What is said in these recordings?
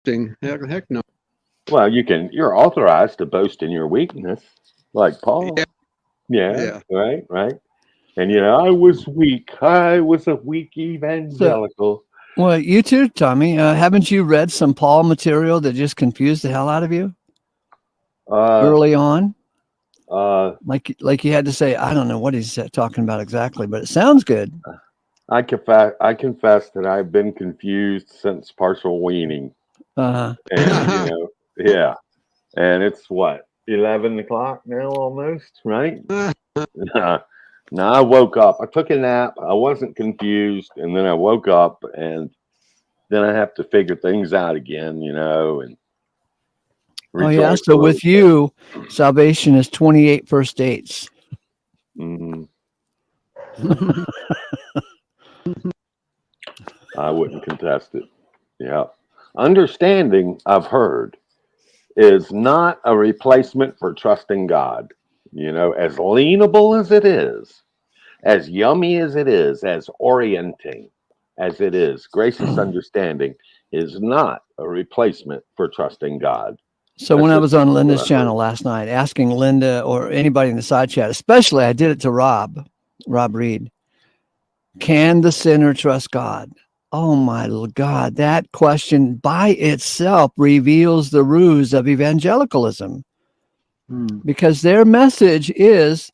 boasting. Heck no. Well, you're authorized to boast in your weakness, like Paul. Yeah, Yeah, yeah. right, right. And I was weak. I was a weak So, evangelical. well, you too, Tommy. Haven't you read some Paul material that just confused the hell out of you Uh, early on? uh, Like you had to say, I don't know what he's talking about exactly, but it sounds good. I confess that I've been confused since partial weaning, Uh, and yeah, and it's what 11 o'clock now, almost, right? Now I woke up. I took a nap. I wasn't confused, and then I woke up, and then I have to figure things out again, and oh yeah. rejoice a So little with bit. you, salvation is 28 first dates. Mhm. I wouldn't contest it. Yeah. Understanding, I've heard, is not a replacement for trusting God. As leanable as it is, as yummy as it is, as orienting as it is, gracious understanding is not a replacement for trusting God. So when That's I just was on what Linda's I heard. channel last night, asking Linda or anybody in the side chat, especially I did it to Rob Reed, can the sinner trust God? Oh my God, that question by itself reveals the ruse of evangelicalism, because their message is,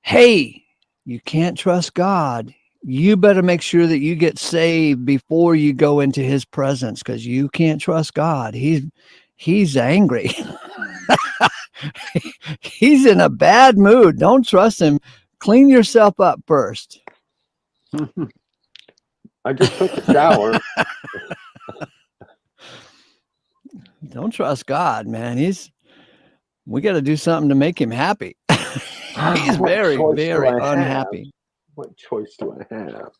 hey, you can't trust God. You better make sure that you get saved before you go into his presence, because you can't trust God. He's angry. He's in a bad mood. Don't trust him. Clean yourself up first. I just took a shower. Don't trust God, man. We got to do something to make him happy. He's What very, choice do very I have? unhappy. What choice do I have?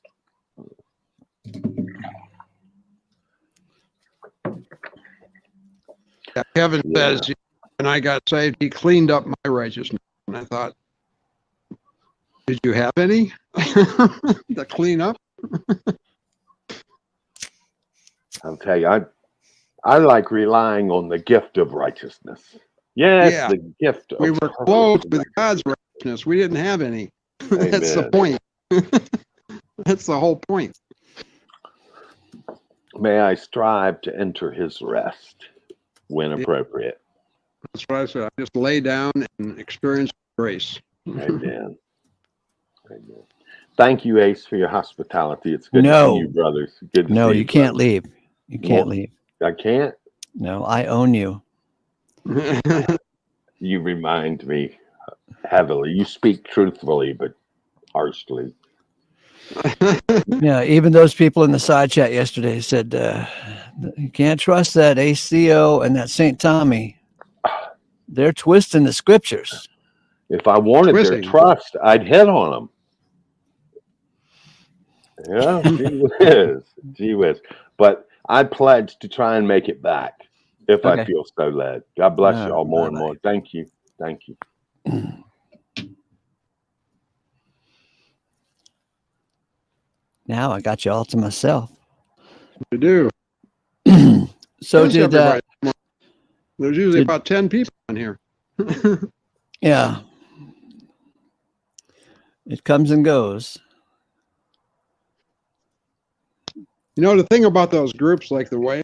Kevin Yeah. says, when I got saved, he cleaned up my righteousness. And I thought, did you have any to clean up? I'll tell you, I like relying on the gift of righteousness. Yes, Yeah, the gift we of were her clothed with righteousness. God's righteousness. We didn't have any. That's the Amen. point. That's the whole point. May I strive to enter his rest when appropriate. That's what I said. I just lay down and experience grace. Amen. Amen. Thank you, Ace, for your hospitality. It's good to see you, No, brothers. Good to no, see you you, can't brothers. leave. You can't Well, leave. I can't. No, I own you. You remind me heavily. You speak truthfully, but harshly. Yeah, even those people in the side chat yesterday said, you can't trust that ACO and that St. Tommy. They're twisting the scriptures. If I wanted their Twisting. trust, I'd hit on them. Yeah, gee whiz. Gee whiz. But I pledge to try and make it back if I Okay. feel so led. God bless All you all right, more and bye-bye. more. Thank you. Thank you. Now I got you all to myself. To do. So Yes, did everybody. There's usually about 10 people on here. yeah. It comes and goes. You know, the thing about those groups like the Way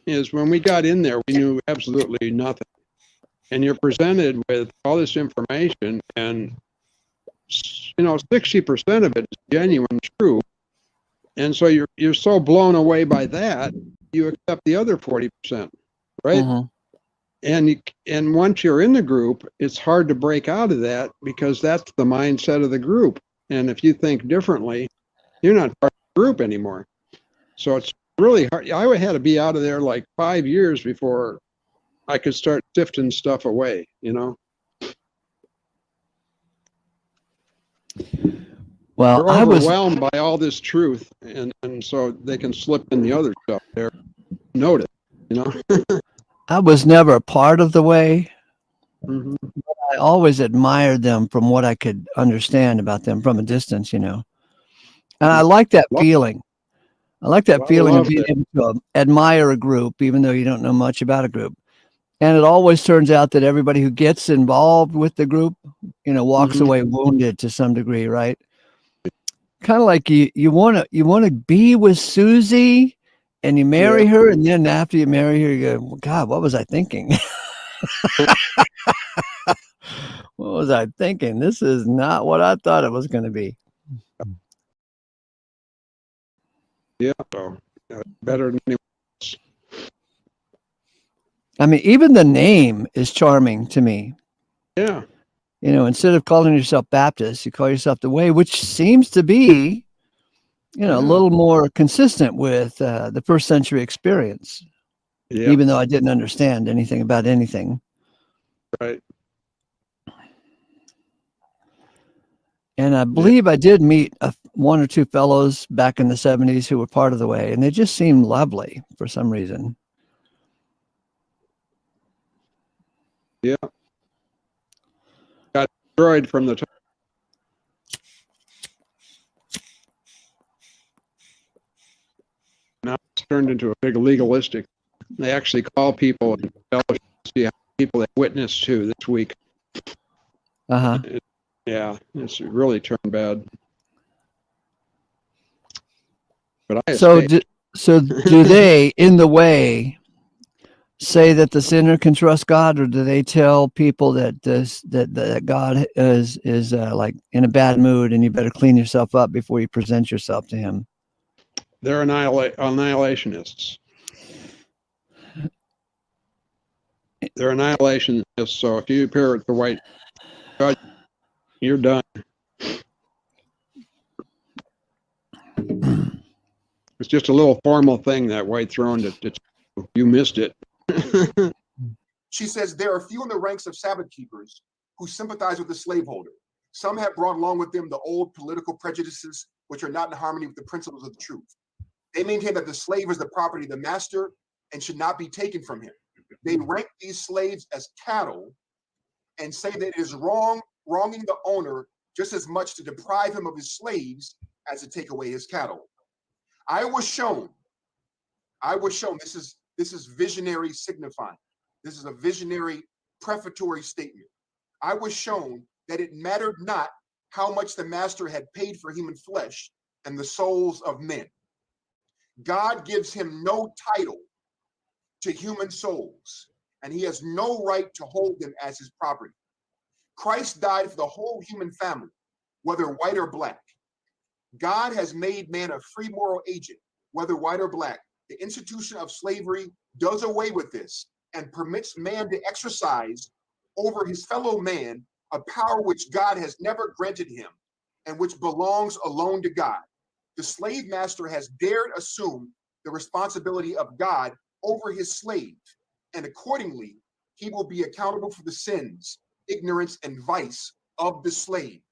is when we got in there, we knew absolutely nothing. And you're presented with all this information, and 60% of it is genuine, true. And so you're so blown away by that, you accept the other 40%, right? Mhm. And once you're in the group, it's hard to break out of that because that's the mindset of the group. And if you think differently, you're not part of the group anymore. So it's really hard. I had to be out of there like 5 years before I could start sifting stuff away, Well, They're overwhelmed by all this truth, and so they can slip in the other stuff there. Note it, I was never a part of the Way. Mhm. I always admired them from what I could understand about them from a distance, And I like that feeling. I like that Well, I feeling of love being that. able to admire a group, even though you don't know much about a group. And it always turns out that everybody who gets involved with the group, walks Mhm. away wounded to some degree, right? Kind of like you want to be with Susie, and you marry her, and then after you marry her, you go, well, God, what was I thinking? What was I thinking? This is not what I thought it was going to be. Yeah. So better than anyone else. I mean, even the name is charming to me. Yeah. Instead of calling yourself Baptist, you call yourself the Way, which seems to be, Yeah. a little more consistent with the first century experience, Yeah. even though I didn't understand anything about anything. Right. And I believe I did meet one or two fellows back in the 70s who were part of the Way, and they just seemed lovely for some reason. Yeah. Got destroyed from the top. Now it's turned into a big legalistic. They actually call people and fellowship to see how many people they witnessed to this week. Uh-huh. Yeah, it's really turned bad. But I So escaped. do they, in the Way, say that the sinner can trust God, or do they tell people that that God is like in a bad mood and you better clean yourself up before you present yourself to Him? They're annihilationists. They're annihilationists. So if you appear at the white judge, you're done. It's just a little formal thing, that white throne, that you missed it. She says there are few in the ranks of Sabbath keepers who sympathize with the slaveholder. Some have brought along with them the old political prejudices, which are not in harmony with the principles of the truth. They maintain that the slave is the property of the master and should not be taken from him. They rank these slaves as cattle and say that it is wronging the owner just as much to deprive him of his slaves as to take away his cattle. I was shown, this is visionary signifying. This is a visionary prefatory statement. I was shown that it mattered not how much the master had paid for human flesh and the souls of men. God gives him no title to human souls, and he has no right to hold them as his property. Christ died for the whole human family, whether white or black. God has made man a free moral agent, whether white or black. The institution of slavery does away with this and permits man to exercise over his fellow man a power which God has never granted him and which belongs alone to God. The slave master has dared assume the responsibility of God over his slave, and accordingly, he will be accountable for the sins, ignorance, and vice of the slave.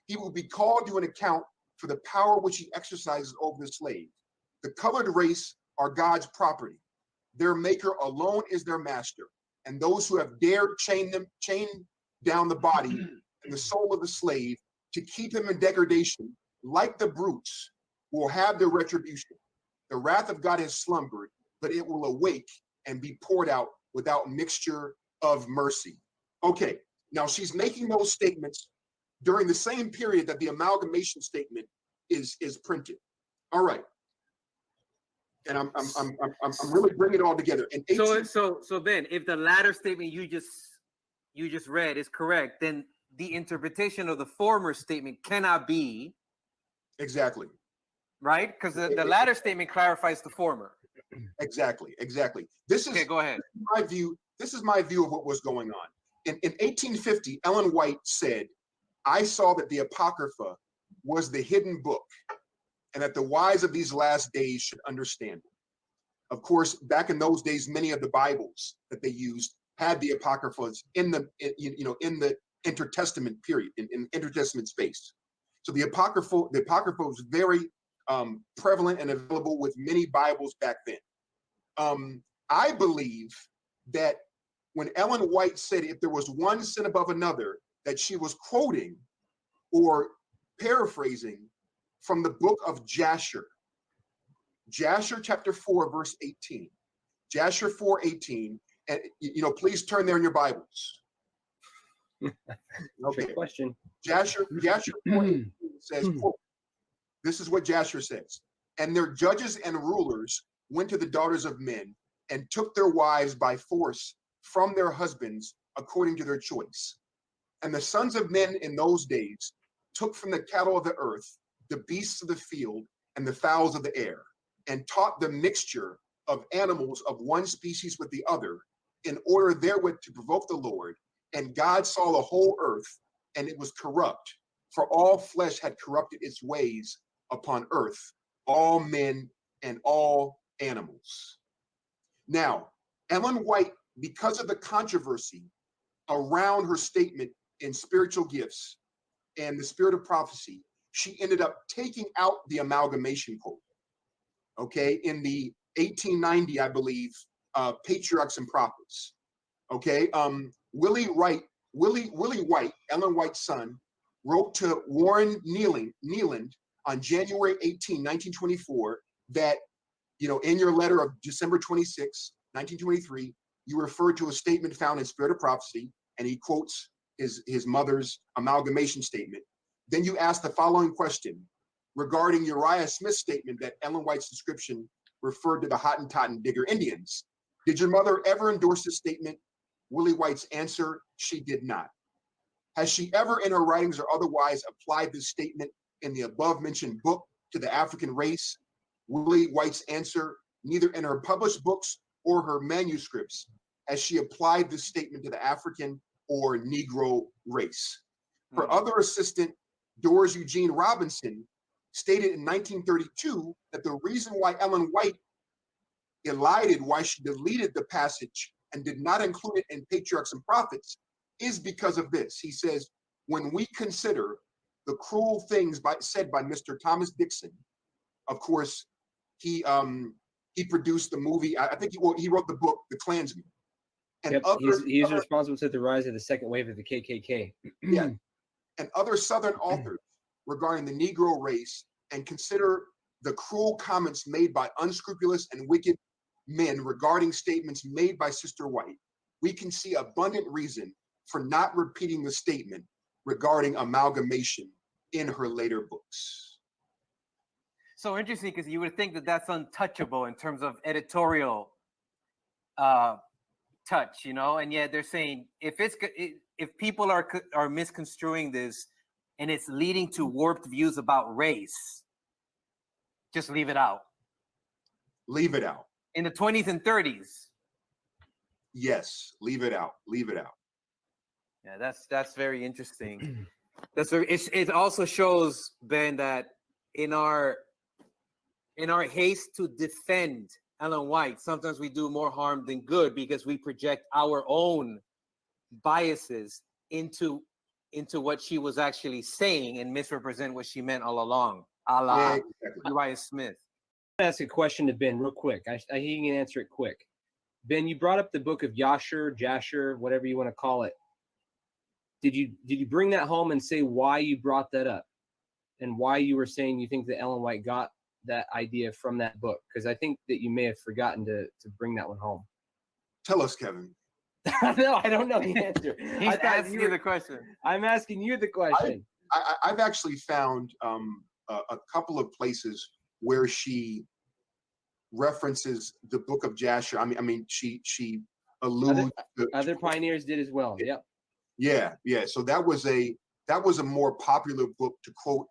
He will be called to an account for the power which he exercises over the slave. The colored race are God's property. Their maker alone is their master, and those who have dared chain down the body and the soul of the slave to keep him in degradation, like the brutes, will have their retribution. The wrath of God has slumbered, but it will awake and be poured out without mixture of mercy. Okay, now she's making those statements during the same period that the amalgamation statement is printed. All right. And I'm really bringing it all together. And so then, if the latter statement you just read is correct, then the interpretation of the former statement cannot be exactly right, because the latter statement clarifies the former. Exactly. This is okay. Go ahead. My view. This is my view of what was going on. In 1850, Ellen White said, "I saw that the Apocrypha was the hidden book, and that the wise of these last days should understand it." Of course, back in those days, many of the Bibles that they used had the Apocryphas in the intertestament period, in intertestament space. So the Apocrypha was very prevalent and available with many Bibles back then. I believe that when Ellen White said if there was one sin above another, that she was quoting or paraphrasing from the book of Jasher. Jasher chapter 4, verse 18. Jasher 4:18. And please turn there in your Bibles. Okay. Trick question. Jasher 4:18 says, quote, this is what Jasher says. And their judges and rulers went to the daughters of men and took their wives by force from their husbands according to their choice. And the sons of men in those days took from the cattle of the earth, the beasts of the field, and the fowls of the air, and taught the mixture of animals of one species with the other, in order therewith to provoke the Lord. And God saw the whole earth, and it was corrupt, for all flesh had corrupted its ways upon earth, all men and all animals. Now, Ellen White, because of the controversy around her statement in spiritual gifts and the spirit of prophecy, she ended up taking out the amalgamation quote. Okay, in the 1890, I believe, Patriarchs and Prophets. Okay, Willie White, Ellen White's son, wrote to Warren Neeland on January 18, 1924, that, in your letter of December 26, 1923, you referred to a statement found in Spirit of Prophecy, and he quotes his mother's amalgamation statement. Then you ask the following question regarding Uriah Smith's statement that Ellen White's description referred to the Hottentot and Digger Indians. Did your mother ever endorse this statement? Willie White's answer, she did not. Has she ever in her writings or otherwise applied this statement in the above mentioned book to the African race? Willie White's answer, neither in her published books or her manuscripts has she applied this statement to the African or Negro race. Her other assistant, Doris Eugene Robinson, stated in 1932 that the reason why Ellen White elided, why she deleted the passage and did not include it in Patriarchs and Prophets, is because of this. He says, when we consider the cruel things said by Mr. Thomas Dixon, of course, he produced the movie. I think he wrote the book, The Klansman. And yep, he's responsible to the rise of the second wave of the KKK. Yeah, and other Southern authors regarding the Negro race, and consider the cruel comments made by unscrupulous and wicked men regarding statements made by Sister White, we can see abundant reason for not repeating the statement regarding amalgamation in her later books. So interesting, because you would think that that's untouchable in terms of editorial touch, and yet they're saying if people are misconstruing this and it's leading to warped views about race, just leave it out. Leave it out. In the 20s and 30s. Yes, leave it out. Leave it out. Yeah, that's very interesting. It also shows, Ben, that in our haste to defend Ellen White, sometimes we do more harm than good because we project our own biases into what she was actually saying and misrepresent what she meant all along. A la Uriah Smith. I'm going to ask a question to Ben real quick. I think you can answer it quick. Ben, you brought up the book of Jasher, whatever you want to call it. Did you bring that home and say why you brought that up and why you were saying you think that Ellen White got that idea from that book? Because I think that you may have forgotten to bring that one home. Tell us, Kevin. No, I don't know the answer. He's asking you the question. I'm asking you the question. I've actually found a couple of places where she references the book of Jasher. I mean, she alludes. Other pioneers did as well. Yep. Yeah. So that was a more popular book to quote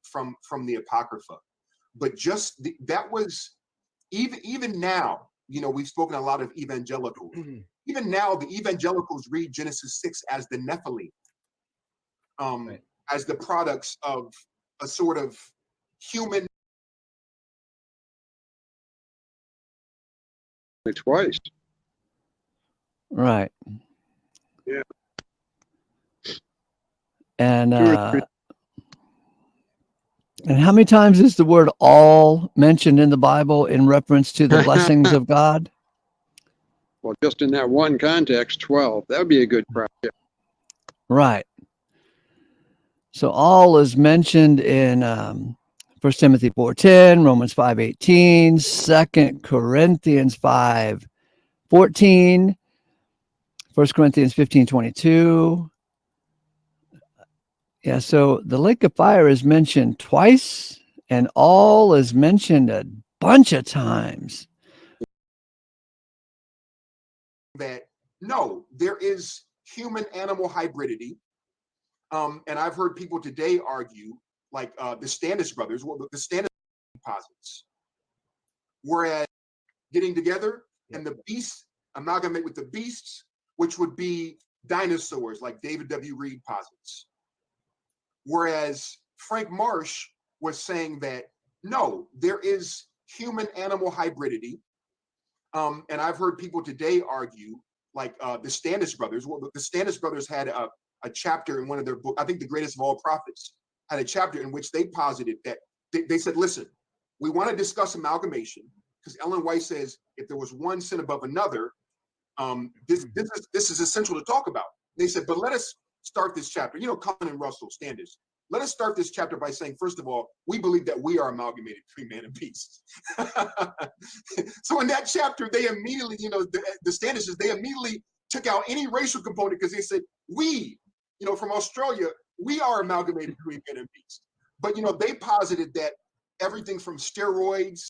from the Apocrypha. But that was even now. We've spoken a lot of evangelicals. Even now, the evangelicals read Genesis 6 as the Nephilim, right, as the products of a sort of human. Twice. Right. Yeah. And how many times is the word all mentioned in the Bible in reference to the blessings of God? Well, just in that one context, 12. That would be a good project. Right. So all is mentioned in 1 Timothy 4:10, Romans 5:18, 2 Corinthians 5:14, 1 Corinthians 15:22. Yeah, so the lake of fire is mentioned twice, and all is mentioned a bunch of times. That no, there is human animal hybridity. And I've heard people today argue, like the Standish brothers, well, the Standish posits, whereas getting together and the beasts, amalgamate with the beasts, which would be dinosaurs, like David W. Reed posits. Whereas Frank Marsh was saying that no, there is human animal hybridity. And I've heard people today argue, like the Standish brothers. Well, the Standish brothers had a chapter in one of their books, I think The Greatest of All Prophets, had a chapter in which they posited that they said, listen, we want to discuss amalgamation, because Ellen White says if there was one sin above another, this is essential to talk about. They said, but let us start this chapter. You know, Colin and Russell, Standish. Let us start this chapter by saying, first of all, we believe that we are amalgamated between man and beast. So in that chapter, they immediately, you know, the Standishes, they immediately took out any racial component, because they said, we, you know, from Australia, we are amalgamated between man and beast. But, you know, they posited that everything from steroids